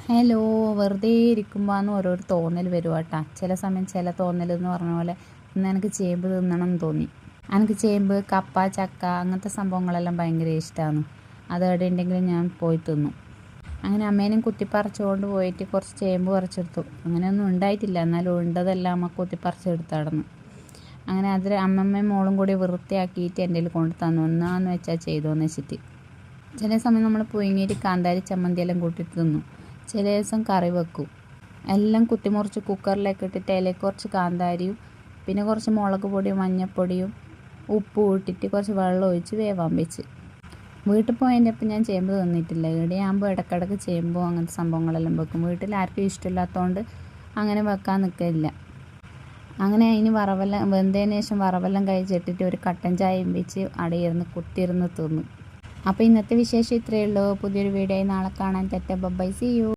Hello. വെറുതെ ഇരിക്കുമ്പോഴാണ് ഓരോരോ തോന്നൽ വരും കേട്ടോ. ചില സമയം ചില തോന്നൽ എന്ന് പറഞ്ഞ പോലെ ഇന്ന് എനിക്ക് ചേമ്പ് തിന്നണം എന്ന് തോന്നി. എനിക്ക് ചേമ്പ്, കപ്പ, ചക്ക അങ്ങനത്തെ സംഭവങ്ങളെല്ലാം ഭയങ്കര ഇഷ്ടമാണ്. അത് എവിടെ ഉണ്ടെങ്കിലും ഞാൻ പോയി തിന്നും. അങ്ങനെ അമ്മേനെയും കുത്തിപ്പറിച്ചുകൊണ്ട് പോയിട്ട് കുറച്ച് ചേമ്പ് പറിച്ചെടുത്തു. അങ്ങനെയൊന്നും ഉണ്ടായിട്ടില്ല, എന്നാലും ഉണ്ടതെല്ലാം അമ്മ കുത്തിപ്പറിച്ചെടുത്തായിരുന്നു. അങ്ങനെ അതിൽ അമ്മമ്മയും മോളും കൂടി വൃത്തിയാക്കിയിട്ട് എൻ്റെ കയ്യിൽ കൊണ്ട് തന്നു. ഒന്നാന്ന് വെച്ചാൽ ചെയ്തോന്ന് വെച്ചിട്ട്. ചില സമയം നമ്മൾ പുഴുങ്ങിയിട്ട് കാന്താരി ചമ്മന്തിയെല്ലാം കൂട്ടിയിട്ട് തിന്നു. ചില ദിവസം കറി വെക്കും. എല്ലാം കുത്തിമുറിച്ച് കുക്കറിലേക്ക് ഇട്ടിട്ട് അതിലേക്ക് കുറച്ച് കാന്താരിയും പിന്നെ കുറച്ച് മുളക് പൊടിയും മഞ്ഞൾപ്പൊടിയും ഉപ്പും ഇട്ടിട്ട് കുറച്ച് വെള്ളം ഒഴിച്ച് വേവാൻ വെച്ച്. വീട്ടിൽ പോയതിൻ്റെ ഒപ്പം ഞാൻ ചേമ്പ് തിന്നിട്ടില്ല. ഇവിടെയാകുമ്പോൾ ഇടയ്ക്കിടയ്ക്ക് ചേമ്പും അങ്ങനത്തെ സംഭവങ്ങളെല്ലാം വെക്കും. വീട്ടിൽ ആർക്കും ഇഷ്ടമില്ലാത്തതുകൊണ്ട് അങ്ങനെ വെക്കാൻ നിൽക്കില്ല. അങ്ങനെ അതിന് വറവെല്ലാം വെന്തതിന് ശേഷം വറവെല്ലാം കഴിച്ചിട്ടിട്ട് ഒരു കട്ടൻ ചായയും വെച്ച് അടയിരുന്ന് കുത്തിയിരുന്ന് തിന്നു. അപ്പോൾ ഇന്നത്തെ വിശേഷം ഇത്രയേ ഉള്ളൂ. പുതിയൊരു വീഡിയോ നാളെ കാണാൻ. Bye, see U.